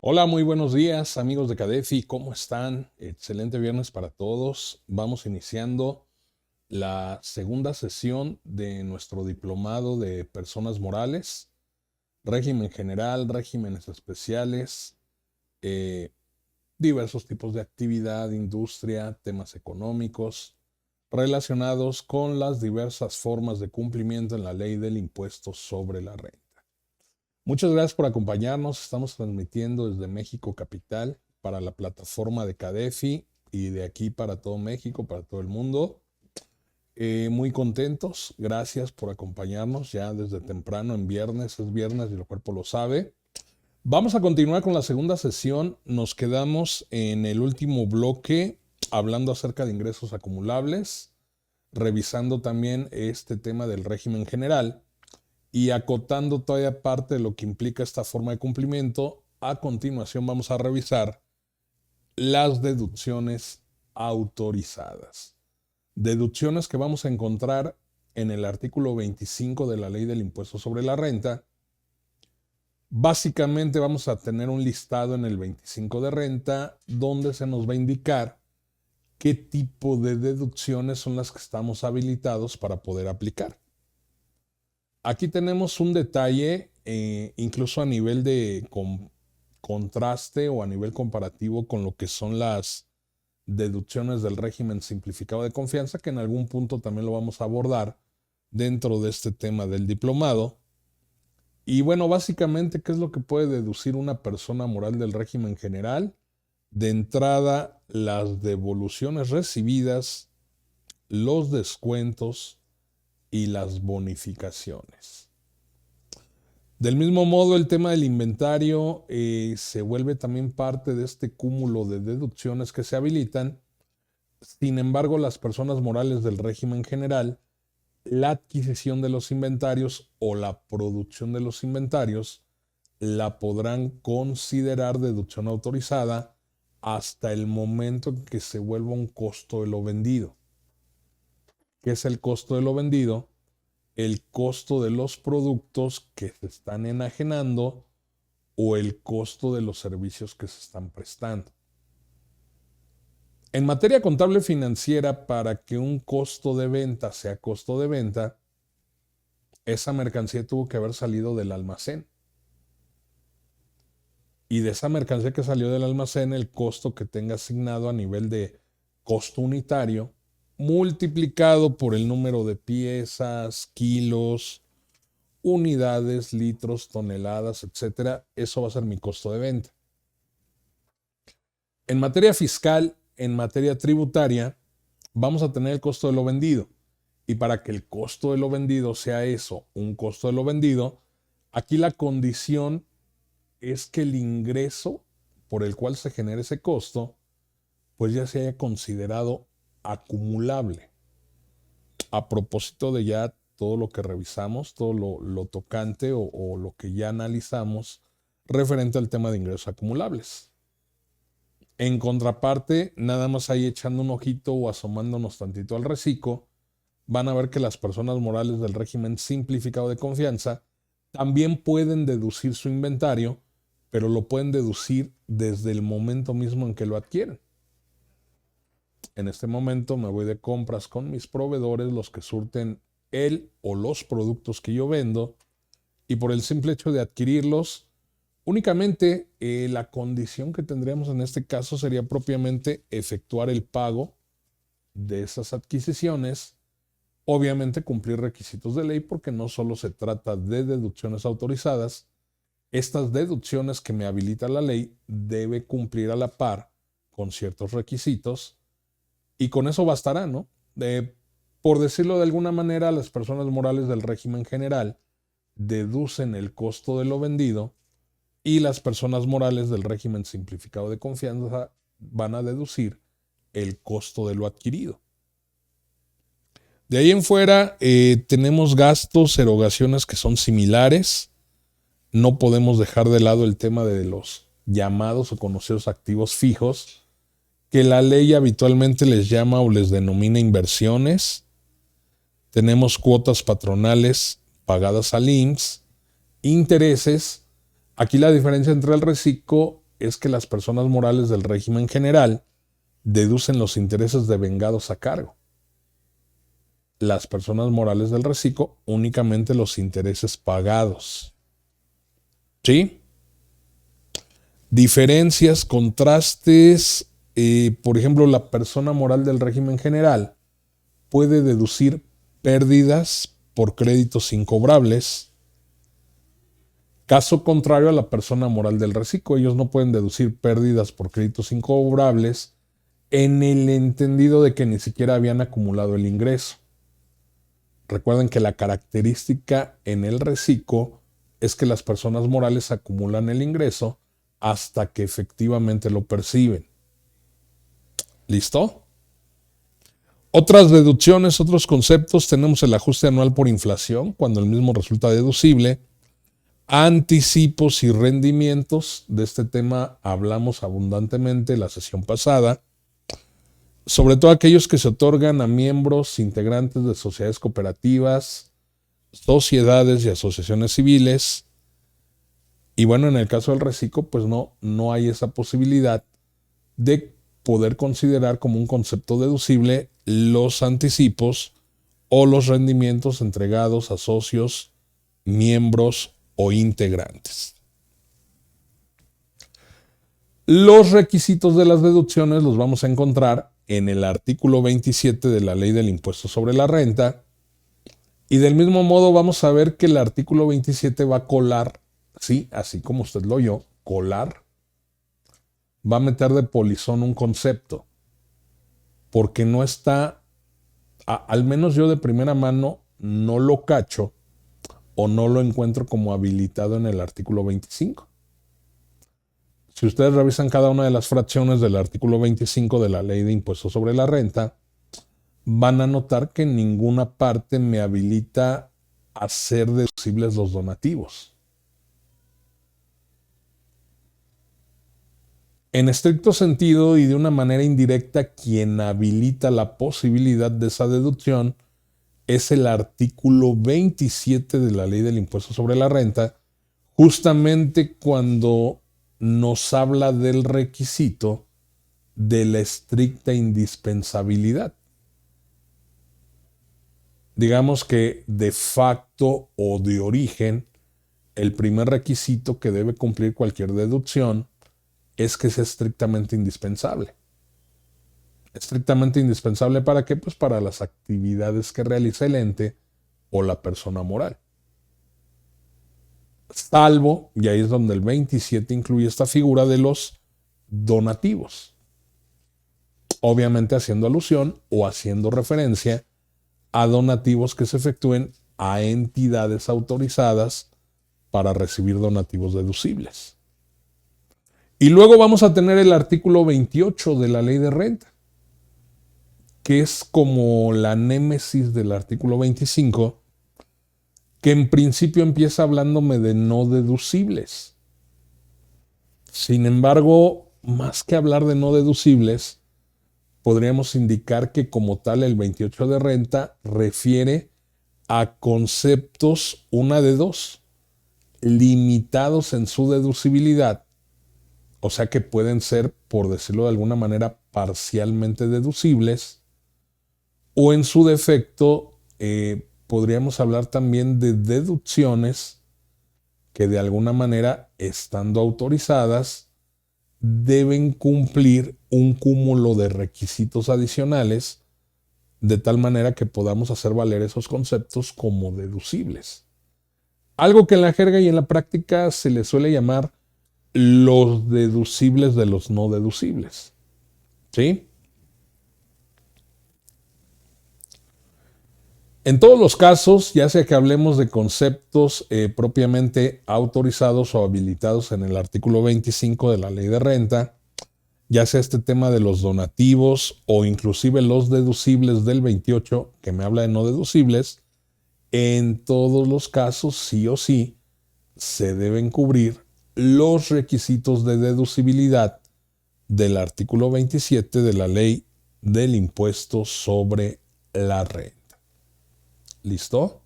Hola, muy buenos días, amigos de Cadefi, ¿cómo están? Excelente viernes para todos. Vamos iniciando la segunda sesión de nuestro diplomado de personas morales, régimen general, regímenes especiales, eh, diversos tipos de actividad, industria, temas económicos relacionados con las diversas formas de cumplimiento en la ley del impuesto sobre la renta. Muchas gracias por acompañarnos. Estamos transmitiendo desde México Capital para la plataforma de Cadefi y de aquí para todo México, para todo el mundo. Muy contentos. Gracias por acompañarnos ya desde temprano en viernes. Es viernes y el cuerpo lo sabe. Vamos a continuar con la segunda sesión. Nos quedamos en el último bloque hablando acerca de ingresos acumulables, revisando también este tema del régimen general. Y acotando todavía parte de lo que implica esta forma de cumplimiento, a continuación vamos a revisar las deducciones autorizadas. Deducciones que vamos a encontrar en el artículo 25 de la Ley del Impuesto sobre la Renta. Básicamente vamos a tener un listado en el 25 de renta donde se nos va a indicar qué tipo de deducciones son las que estamos habilitados para poder aplicar. Aquí tenemos un detalle, incluso a nivel de contraste o a nivel comparativo con lo que son las deducciones del régimen simplificado de confianza, que en algún punto también lo vamos a abordar dentro de este tema del diplomado. Y bueno, básicamente, ¿qué es lo que puede deducir una persona moral del régimen general? De entrada, las devoluciones recibidas, los descuentos y las bonificaciones. Del mismo modo, el tema del inventario se vuelve también parte de este cúmulo de deducciones que se habilitan. Sin embargo, las personas morales del régimen general, la adquisición de los inventarios o la producción de los inventarios la podrán considerar deducción autorizada hasta el momento en que se vuelva un costo de lo vendido. ¿Qué es el costo de lo vendido? El costo de los productos que se están enajenando o el costo de los servicios que se están prestando. En materia contable financiera, para que un costo de venta sea costo de venta, esa mercancía tuvo que haber salido del almacén. Y de esa mercancía que salió del almacén, el costo que tenga asignado a nivel de costo unitario, multiplicado por el número de piezas, kilos, unidades, litros, toneladas, etcétera, eso va a ser mi costo de venta. En materia fiscal, en materia tributaria, vamos a tener el costo de lo vendido. Y para que el costo de lo vendido sea eso, un costo de lo vendido, aquí la condición es que el ingreso por el cual se genera ese costo, pues ya se haya considerado acumulable. A propósito de ya todo lo que revisamos, todo lo tocante o lo que ya analizamos referente al tema de ingresos acumulables. En contraparte, nada más ahí echando un ojito o asomándonos tantito al reciclo, van a ver que las personas morales del régimen simplificado de confianza también pueden deducir su inventario, pero lo pueden deducir desde el momento mismo en que lo adquieren. En este momento me voy de compras con mis proveedores, los que surten el o los productos que yo vendo, y por el simple hecho de adquirirlos, únicamente la condición que tendríamos en este caso sería propiamente efectuar el pago de esas adquisiciones, obviamente cumplir requisitos de ley, porque no solo se trata de deducciones autorizadas, estas deducciones que me habilita la ley debe cumplir a la par con ciertos requisitos y con eso bastará, ¿no? Por decirlo de alguna manera, las personas morales del régimen general deducen el costo de lo vendido y las personas morales del régimen simplificado de confianza van a deducir el costo de lo adquirido. De ahí en fuera tenemos gastos, erogaciones que son similares. No podemos dejar de lado el tema de los llamados o conocidos activos fijos, que la ley habitualmente les llama o les denomina inversiones. Tenemos cuotas patronales pagadas al IMSS, intereses. Aquí la diferencia entre el reciclo es que las personas morales del régimen general deducen los intereses devengados a cargo. Las personas morales del reciclo únicamente los intereses pagados. ¿Sí? Diferencias, contrastes. Por ejemplo, la persona moral del régimen general puede deducir pérdidas por créditos incobrables. Caso contrario a la persona moral del reciclo, ellos no pueden deducir pérdidas por créditos incobrables en el entendido de que ni siquiera habían acumulado el ingreso. Recuerden que la característica en el reciclo es que las personas morales acumulan el ingreso hasta que efectivamente lo perciben. ¿Listo? Otras deducciones, otros conceptos, tenemos el ajuste anual por inflación, cuando el mismo resulta deducible. Anticipos y rendimientos, de este tema hablamos abundantemente la sesión pasada. Sobre todo aquellos que se otorgan a miembros integrantes de sociedades cooperativas, sociedades y asociaciones civiles. Y bueno, en el caso del reciclo, pues no hay esa posibilidad de poder considerar como un concepto deducible los anticipos o los rendimientos entregados a socios, miembros o integrantes. Los requisitos de las deducciones los vamos a encontrar en el artículo 27 de la Ley del Impuesto sobre la Renta. Y del mismo modo vamos a ver que el artículo 27 va a colar, sí, así como usted lo oyó, colar, va a meter de polizón un concepto, porque no está, al menos yo de primera mano, no lo cacho o no lo encuentro como habilitado en el artículo 25. Si ustedes revisan cada una de las fracciones del artículo 25 de la Ley de Impuestos sobre la Renta, van a notar que en ninguna parte me habilita a hacer deducibles los donativos. En estricto sentido y de una manera indirecta, quien habilita la posibilidad de esa deducción es el artículo 27 de la Ley del Impuesto sobre la Renta, justamente cuando nos habla del requisito de la estricta indispensabilidad. Digamos que de facto o de origen, el primer requisito que debe cumplir cualquier deducción es que sea estrictamente indispensable. ¿Estrictamente indispensable para qué? Pues para las actividades que realiza el ente o la persona moral. Salvo, y ahí es donde el 27 incluye esta figura de los donativos. Obviamente haciendo alusión o haciendo referencia a donativos que se efectúen a entidades autorizadas para recibir donativos deducibles. Y luego vamos a tener el artículo 28 de la Ley de Renta, que es como la némesis del artículo 25, que en principio empieza hablándome de no deducibles. Sin embargo, más que hablar de no deducibles, podríamos indicar que como tal el 28 de renta refiere a conceptos, una de dos, limitados en su deducibilidad, o sea que pueden ser, por decirlo de alguna manera, parcialmente deducibles, o en su defecto, podríamos hablar también de deducciones que de alguna manera, estando autorizadas, deben cumplir un cúmulo de requisitos adicionales de tal manera que podamos hacer valer esos conceptos como deducibles. Algo que en la jerga y en la práctica se le suele llamar los deducibles de los no deducibles. ¿Sí? En todos los casos, ya sea que hablemos de conceptos propiamente autorizados o habilitados en el artículo 25 de la Ley de Renta, ya sea este tema de los donativos o inclusive los deducibles del 28, que me habla de no deducibles, en todos los casos, sí o sí, se deben cubrir los requisitos de deducibilidad del artículo 27 de la Ley del Impuesto sobre la Renta. ¿Listo?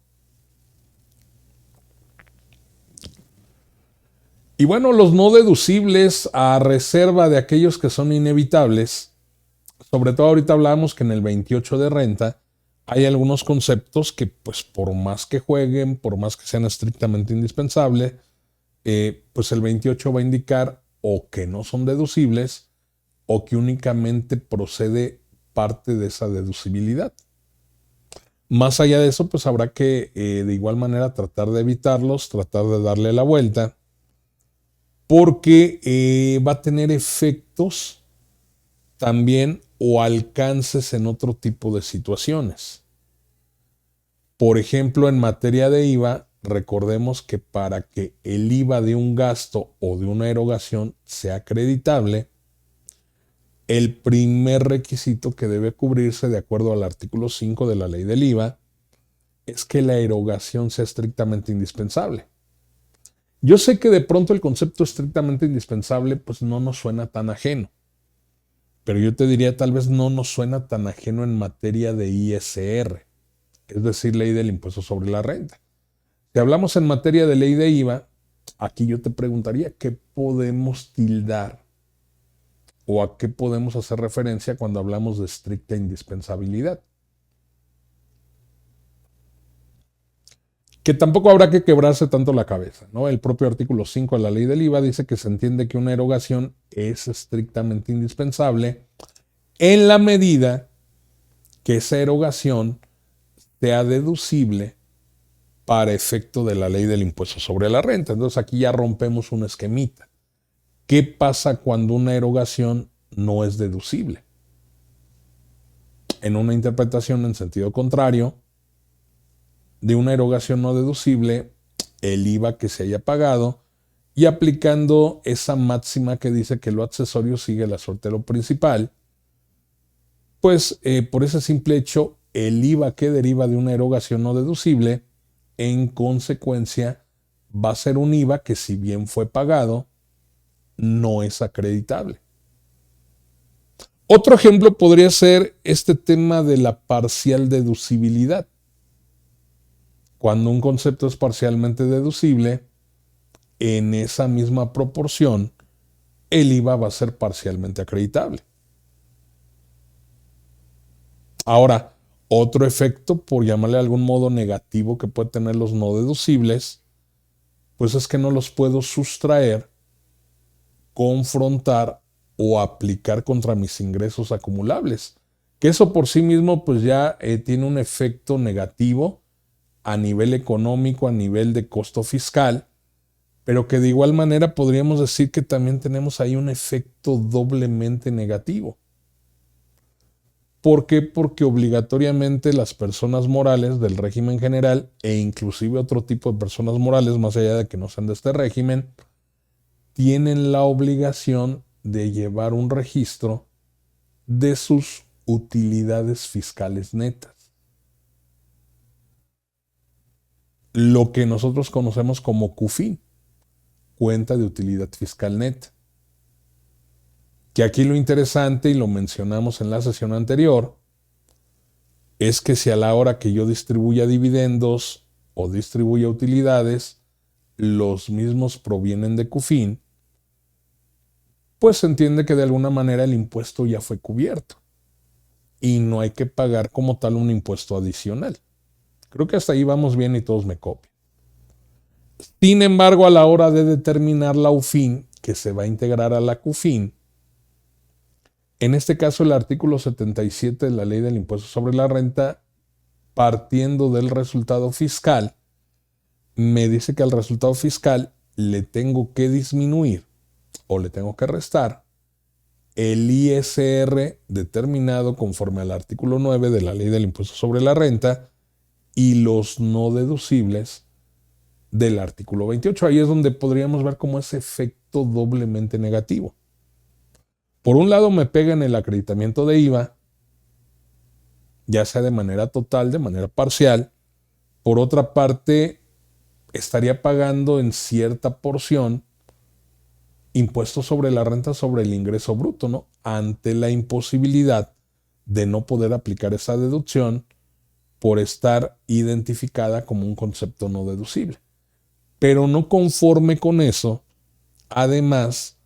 Y bueno, los no deducibles, a reserva de aquellos que son inevitables, sobre todo ahorita hablamos que en el 28 de renta hay algunos conceptos que pues por más que jueguen, por más que sean estrictamente indispensables, pues el 28 va a indicar o que no son deducibles o que únicamente procede parte de esa deducibilidad. Más allá de eso, pues habrá que de igual manera tratar de evitarlos, tratar de darle la vuelta, porque va a tener efectos también o alcances en otro tipo de situaciones. Por ejemplo, en materia de IVA, recordemos que para que el IVA de un gasto o de una erogación sea acreditable, el primer requisito que debe cubrirse de acuerdo al artículo 5 de la ley del IVA es que la erogación sea estrictamente indispensable. Yo sé que de pronto el concepto estrictamente indispensable pues no nos suena tan ajeno, pero yo te diría tal vez no nos suena tan ajeno en materia de ISR, es decir, ley del impuesto sobre la renta. Si hablamos en materia de ley de IVA, aquí yo te preguntaría qué podemos tildar o a qué podemos hacer referencia cuando hablamos de estricta indispensabilidad. Que tampoco habrá que quebrarse tanto la cabeza, ¿no? El propio artículo 5 de la ley del IVA dice que se entiende que una erogación es estrictamente indispensable en la medida que esa erogación sea deducible para efecto de la ley del impuesto sobre la renta. Entonces aquí ya rompemos un esquemita. ¿Qué pasa cuando una erogación no es deducible? En una interpretación en sentido contrario, de una erogación no deducible, el IVA que se haya pagado, y aplicando esa máxima que dice que lo accesorio sigue la suerte de lo principal, pues por ese simple hecho, el IVA que deriva de una erogación no deducible, en consecuencia, va a ser un IVA que si bien fue pagado, no es acreditable. Otro ejemplo podría ser este tema de la parcial deducibilidad. Cuando un concepto es parcialmente deducible, en esa misma proporción, el IVA va a ser parcialmente acreditable. Ahora, otro efecto, por llamarle de algún modo negativo que puede tener los no deducibles, pues es que no los puedo sustraer, confrontar o aplicar contra mis ingresos acumulables. Que eso por sí mismo pues ya tiene un efecto negativo a nivel económico, a nivel de costo fiscal, pero que de igual manera podríamos decir que también tenemos ahí un efecto doblemente negativo. ¿Por qué? Porque obligatoriamente las personas morales del régimen general e inclusive otro tipo de personas morales, más allá de que no sean de este régimen, tienen la obligación de llevar un registro de sus utilidades fiscales netas. Lo que nosotros conocemos como CUFIN, cuenta de utilidad fiscal neta. Que aquí lo interesante, y lo mencionamos en la sesión anterior, es que si a la hora que yo distribuya dividendos o distribuya utilidades, los mismos provienen de CUFIN, pues se entiende que de alguna manera el impuesto ya fue cubierto y no hay que pagar como tal un impuesto adicional. Creo que hasta ahí vamos bien y todos me copian. Sin embargo, a la hora de determinar la UFIN que se va a integrar a la CUFIN, en este caso el artículo 77 de la ley del impuesto sobre la renta, partiendo del resultado fiscal, me dice que al resultado fiscal le tengo que disminuir o le tengo que restar el ISR determinado conforme al artículo 9 de la ley del impuesto sobre la renta y los no deducibles del artículo 28. Ahí es donde podríamos ver como ese efecto doblemente negativo. Por un lado me pega en el acreditamiento de IVA, ya sea de manera total, de manera parcial. Por otra parte, estaría pagando en cierta porción impuestos sobre la renta sobre el ingreso bruto, ¿no? Ante la imposibilidad de no poder aplicar esa deducción por estar identificada como un concepto no deducible. Pero no conforme con eso, Además,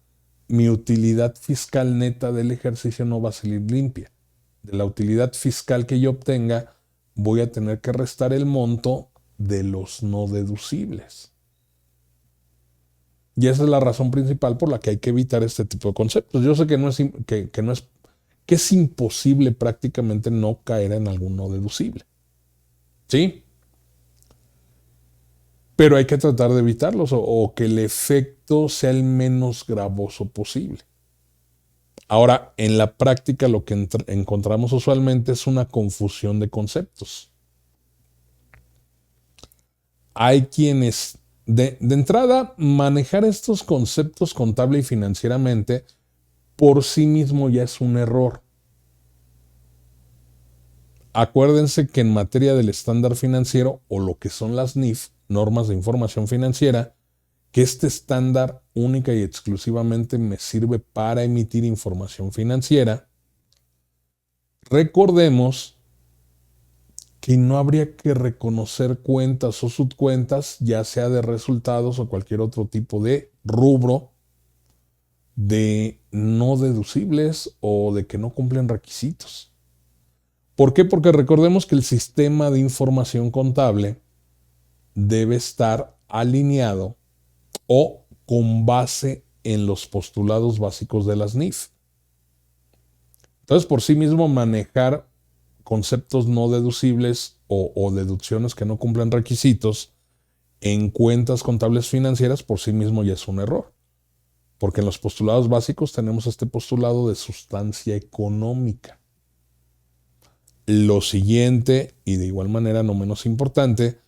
mi utilidad fiscal neta del ejercicio no va a salir limpia. De la utilidad fiscal que yo obtenga, voy a tener que restar el monto de los no deducibles. Y esa es la razón principal por la que hay que evitar este tipo de conceptos. Yo sé que que es imposible prácticamente no caer en algún no deducible. ¿Sí? Pero hay que tratar de evitarlos o que el efecto sea el menos gravoso posible. Ahora, en la práctica lo que encontramos usualmente es una confusión de conceptos. Hay quienes, de entrada, manejar estos conceptos contable y financieramente por sí mismo ya es un error. Acuérdense que en materia del estándar financiero o lo que son las NIF, normas de información financiera, que este estándar única y exclusivamente me sirve para emitir información financiera, recordemos que no habría que reconocer cuentas o subcuentas, ya sea de resultados o cualquier otro tipo de rubro de no deducibles o de que no cumplen requisitos. ¿Por qué? Porque recordemos que el sistema de información contable debe estar alineado o con base en los postulados básicos de las NIF. Entonces, por sí mismo, manejar conceptos no deducibles o deducciones que no cumplen requisitos en cuentas contables financieras por sí mismo ya es un error. Porque en los postulados básicos tenemos este postulado de sustancia económica. Lo siguiente, y de igual manera no menos importante,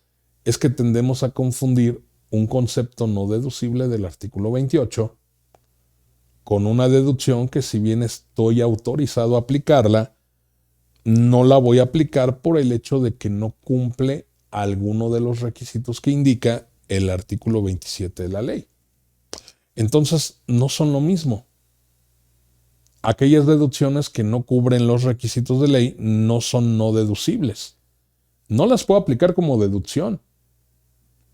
es que tendemos a confundir un concepto no deducible del artículo 28 con una deducción que, si bien estoy autorizado a aplicarla, no la voy a aplicar por el hecho de que no cumple alguno de los requisitos que indica el artículo 27 de la ley. Entonces, no son lo mismo. Aquellas deducciones que no cubren los requisitos de ley no son no deducibles. No las puedo aplicar como deducción,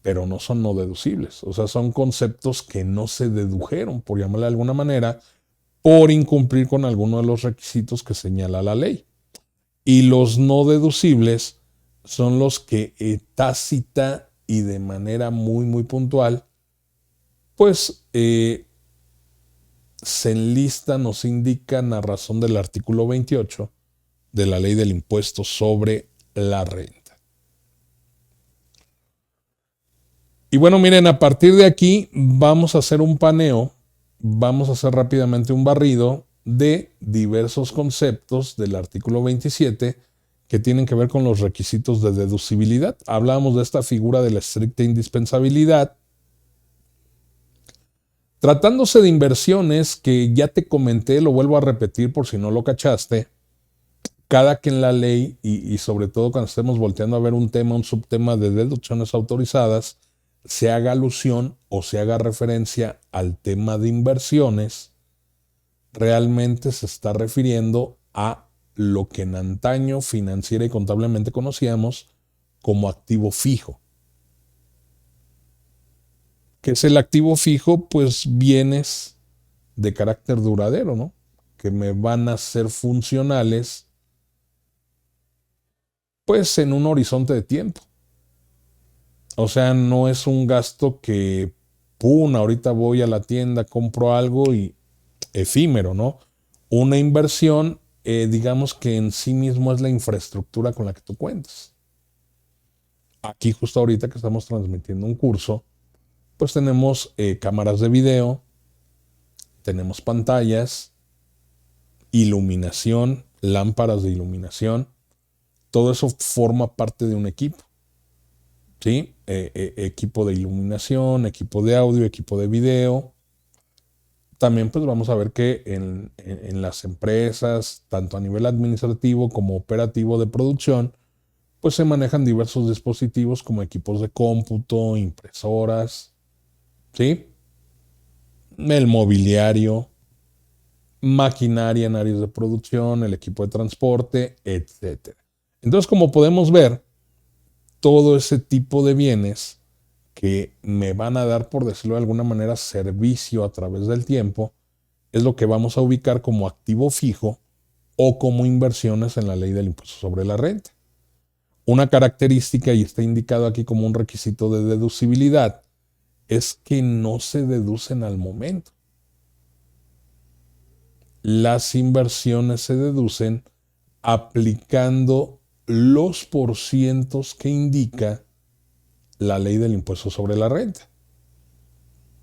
pero no son no deducibles. O sea, son conceptos que no se dedujeron, por llamarle de alguna manera, por incumplir con alguno de los requisitos que señala la ley. Y los no deducibles son los que tácita y de manera muy, muy puntual, pues se enlistan o se indican a razón del artículo 28 de la ley del impuesto sobre la renta. Y bueno, miren, a partir de aquí vamos a hacer un paneo, vamos a hacer rápidamente un barrido de diversos conceptos del artículo 27 que tienen que ver con los requisitos de deducibilidad. Hablábamos de esta figura de la estricta indispensabilidad. Tratándose de inversiones que ya te comenté, lo vuelvo a repetir por si no lo cachaste, cada que en la ley y sobre todo cuando estemos volteando a ver un tema, un subtema de deducciones autorizadas, se haga alusión o se haga referencia al tema de inversiones, realmente se está refiriendo a lo que en antaño financiera y contablemente conocíamos como activo fijo. ¿Qué es el activo fijo? Pues bienes de carácter duradero, ¿no? Que me van a ser funcionales, pues en un horizonte de tiempo. O sea, no es un gasto que, pum, ahorita voy a la tienda, compro algo y efímero, ¿no? Una inversión, digamos que en sí mismo es la infraestructura con la que tú cuentas. Aquí justo ahorita que estamos transmitiendo un curso, pues tenemos cámaras de video, tenemos pantallas, iluminación, lámparas de iluminación. Todo eso forma parte de un equipo. ¿Sí? Equipo de iluminación, equipo de audio, equipo de video. También pues vamos a ver que en las empresas, tanto a nivel administrativo como operativo de producción, pues se manejan diversos dispositivos como equipos de cómputo, impresoras, ¿sí? El mobiliario, maquinaria en áreas de producción, el equipo de transporte, etc. Entonces, como podemos ver, todo ese tipo de bienes que me van a dar, por decirlo de alguna manera, servicio a través del tiempo, es lo que vamos a ubicar como activo fijo o como inversiones en la ley del impuesto sobre la renta. Una característica, y está indicado aquí como un requisito de deducibilidad, es que no se deducen al momento. Las inversiones se deducen aplicando los porcientos que indica la ley del impuesto sobre la renta.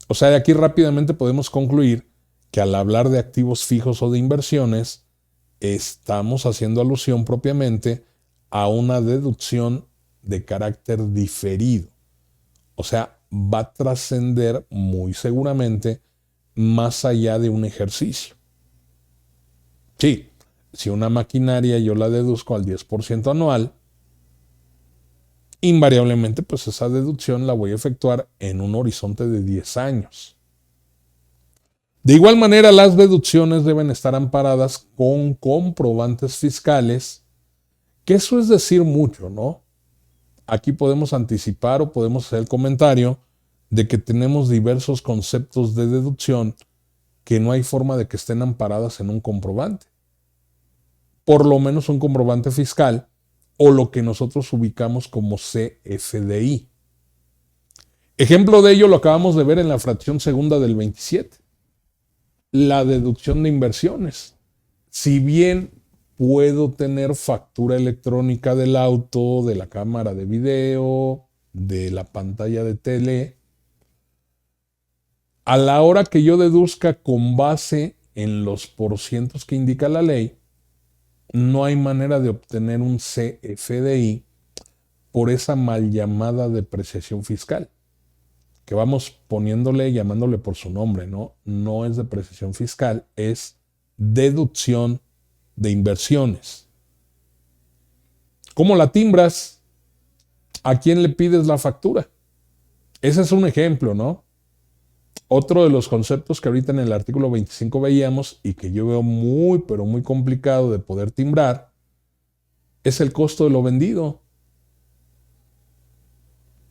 O sea, de aquí rápidamente podemos concluir que al hablar de activos fijos o de inversiones, estamos haciendo alusión propiamente a una deducción de carácter diferido. O sea, va a trascender muy seguramente más allá de un ejercicio. Sí, si una maquinaria yo la deduzco al 10% anual, invariablemente pues esa deducción la voy a efectuar en un horizonte de 10 años. De igual manera, las deducciones deben estar amparadas con comprobantes fiscales, que eso es decir mucho, ¿no? Aquí podemos anticipar o podemos hacer el comentario de que tenemos diversos conceptos de deducción que no hay forma de que estén amparadas en un comprobante. Por lo menos un comprobante fiscal o lo que nosotros ubicamos como CFDI. Ejemplo de ello lo acabamos de ver en la fracción segunda del 27. La deducción de inversiones. Si bien puedo tener factura electrónica del auto, de la cámara de video, de la pantalla de tele, a la hora que yo deduzca con base en los porcientos que indica la ley, no hay manera de obtener un CFDI por esa mal llamada depreciación fiscal, que vamos poniéndole, llamándole por su nombre, ¿no? No es depreciación fiscal, es deducción de inversiones. ¿Cómo la timbras? ¿A quién le pides la factura? Ese es un ejemplo, ¿no? Otro de los conceptos que ahorita en el artículo 25 veíamos y que yo veo muy, pero muy complicado de poder timbrar, es el costo de lo vendido.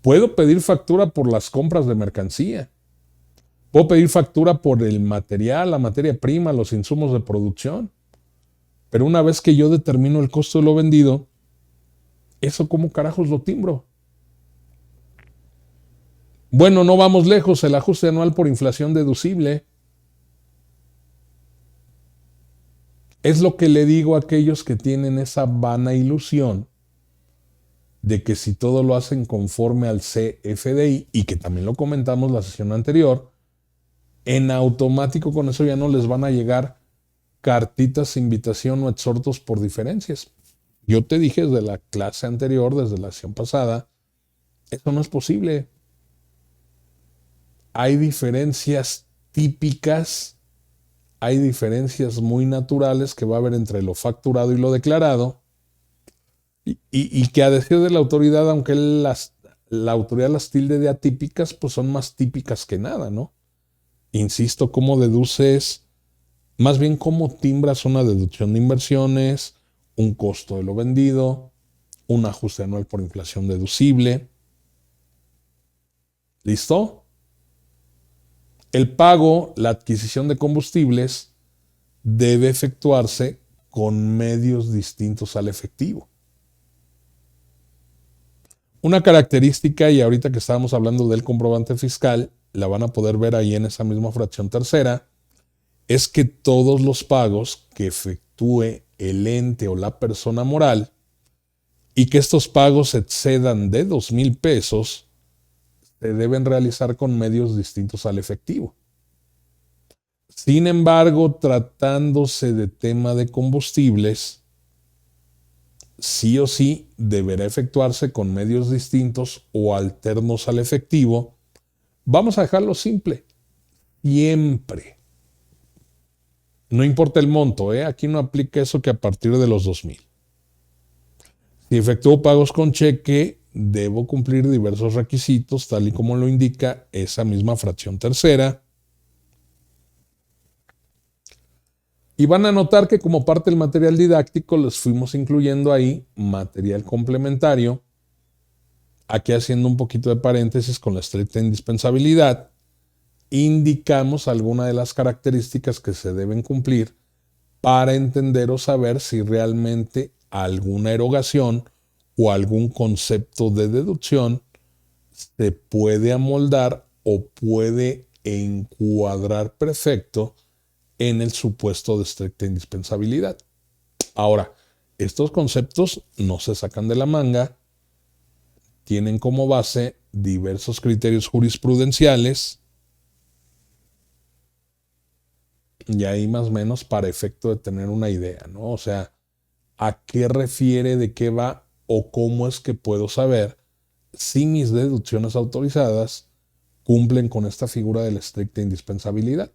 Puedo pedir factura por las compras de mercancía. Puedo pedir factura por el material, la materia prima, los insumos de producción. Pero una vez que yo determino el costo de lo vendido, ¿eso cómo carajos lo timbro? Bueno, no vamos lejos, el ajuste anual por inflación deducible. Es lo que le digo a aquellos que tienen esa vana ilusión de que si todo lo hacen conforme al CFDI, y que también lo comentamos la sesión anterior, en automático con eso ya no les van a llegar cartitas, invitación o exhortos por diferencias. Yo te dije desde la clase anterior, desde la sesión pasada, eso no es posible. Hay diferencias típicas, hay diferencias muy naturales que va a haber entre lo facturado y lo declarado, y que a decir de la autoridad, aunque la autoridad las tilde de atípicas, pues son más típicas que nada, ¿no? Insisto, cómo deduces, más bien cómo timbras una deducción de inversiones, un costo de lo vendido, un ajuste anual por inflación deducible. ¿Listo? El pago, la adquisición de combustibles, debe efectuarse con medios distintos al efectivo. Una característica, y ahorita que estábamos hablando del comprobante fiscal, la van a poder ver ahí en esa misma fracción tercera, es que todos los pagos que efectúe el ente o la persona moral y que estos pagos excedan de 2,000 pesos, se deben realizar con medios distintos al efectivo. Sin embargo, tratándose de tema de combustibles, sí o sí deberá efectuarse con medios distintos o alternos al efectivo. Vamos a dejarlo simple. Siempre. No importa el monto, aquí no aplica eso que a partir de los 2,000. Si efectúo pagos con cheque, debo cumplir diversos requisitos, tal y como lo indica esa misma fracción tercera. Y van a notar que como parte del material didáctico les fuimos incluyendo ahí material complementario aquí haciendo un poquito de paréntesis con la estricta indispensabilidad, indicamos algunas de las características que se deben cumplir para entender o saber si realmente alguna erogación o algún concepto de deducción se puede amoldar o puede encuadrar perfecto en el supuesto de estricta indispensabilidad. Ahora, estos conceptos no se sacan de la manga, tienen como base diversos criterios jurisprudenciales y ahí más o menos para efecto de tener una idea, ¿no? O sea, ¿a qué refiere, de qué va o cómo es que puedo saber si mis deducciones autorizadas cumplen con esta figura de la estricta indispensabilidad?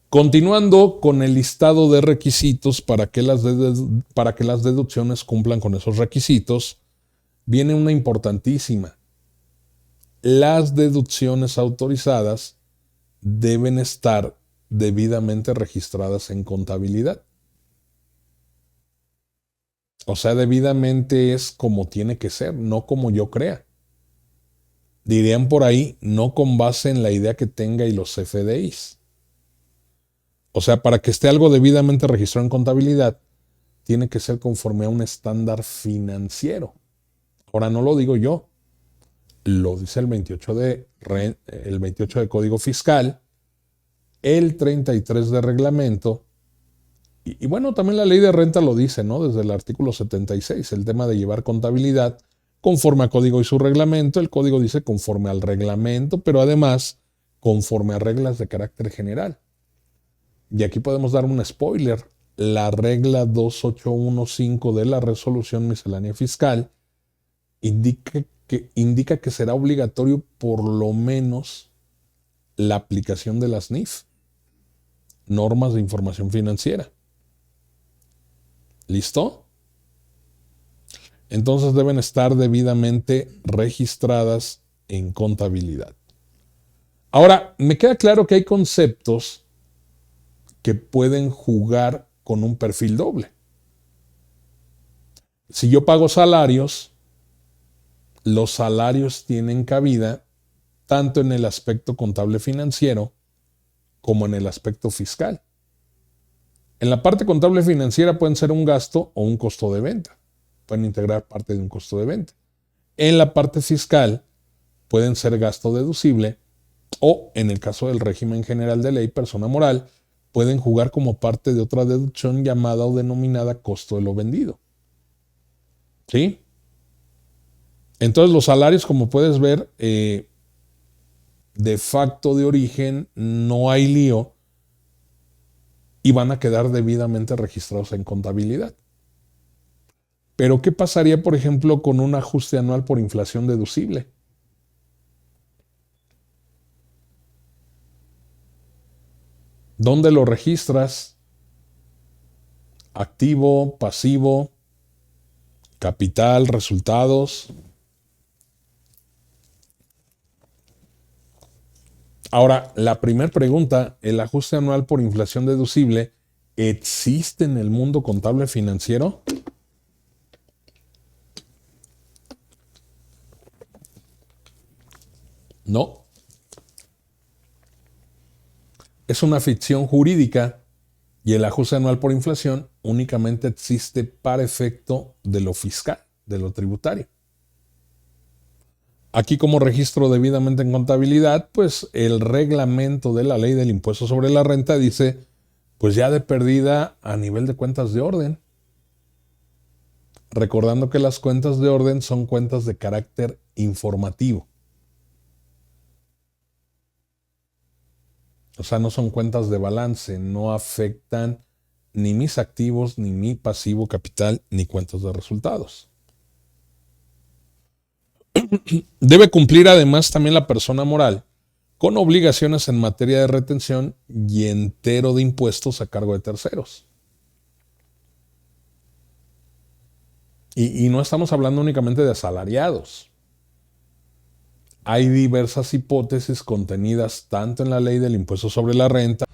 Continuando con el listado de requisitos para que las deducciones cumplan con esos requisitos, viene una importantísima. Las deducciones autorizadas deben estar debidamente registradas en contabilidad. O sea, debidamente es como tiene que ser, no como yo crea. Dirían por ahí, no con base en la idea que tenga y los CFDIs. O sea, para que esté algo debidamente registrado en contabilidad, tiene que ser conforme a un estándar financiero. Ahora no lo digo yo, lo dice el 28 de Código Fiscal, el 33 de Reglamento, y bueno, también la Ley de Renta lo dice, ¿no? Desde el artículo 76, el tema de llevar contabilidad conforme a Código y su reglamento. El Código dice conforme al reglamento, pero además conforme a reglas de carácter general. Y aquí podemos dar un spoiler. La regla 2815 de la Resolución Miscelánea Fiscal indica que será obligatorio por lo menos la aplicación de las NIF, normas de información financiera. ¿Listo? Entonces deben estar debidamente registradas en contabilidad. Ahora, me queda claro que hay conceptos que pueden jugar con un perfil doble. Si yo pago salarios, los salarios tienen cabida tanto en el aspecto contable financiero como en el aspecto fiscal. En la parte contable financiera pueden ser un gasto o un costo de venta. Pueden integrar parte de un costo de venta. En la parte fiscal pueden ser gasto deducible o, en el caso del régimen general de ley, persona moral, pueden jugar como parte de otra deducción llamada o denominada costo de lo vendido. ¿Sí? Entonces los salarios, como puedes ver, de facto de origen no hay lío y van a quedar debidamente registrados en contabilidad. Pero ¿qué pasaría, por ejemplo, con un ajuste anual por inflación deducible? ¿Dónde lo registras? Activo, pasivo, capital, resultados. Ahora, la primera pregunta, ¿el ajuste anual por inflación deducible existe en el mundo contable financiero? No. Es una ficción jurídica y el ajuste anual por inflación únicamente existe para efecto de lo fiscal, de lo tributario. Aquí, como registro debidamente en contabilidad, pues el reglamento de la ley del impuesto sobre la renta dice, pues ya de perdida a nivel de cuentas de orden. Recordando que las cuentas de orden son cuentas de carácter informativo. O sea, no son cuentas de balance, no afectan ni mis activos, ni mi pasivo capital, ni cuentas de resultados. Debe cumplir además también la persona moral con obligaciones en materia de retención y entero de impuestos a cargo de terceros. Y no estamos hablando únicamente de asalariados. Hay diversas hipótesis contenidas tanto en la ley del impuesto sobre la renta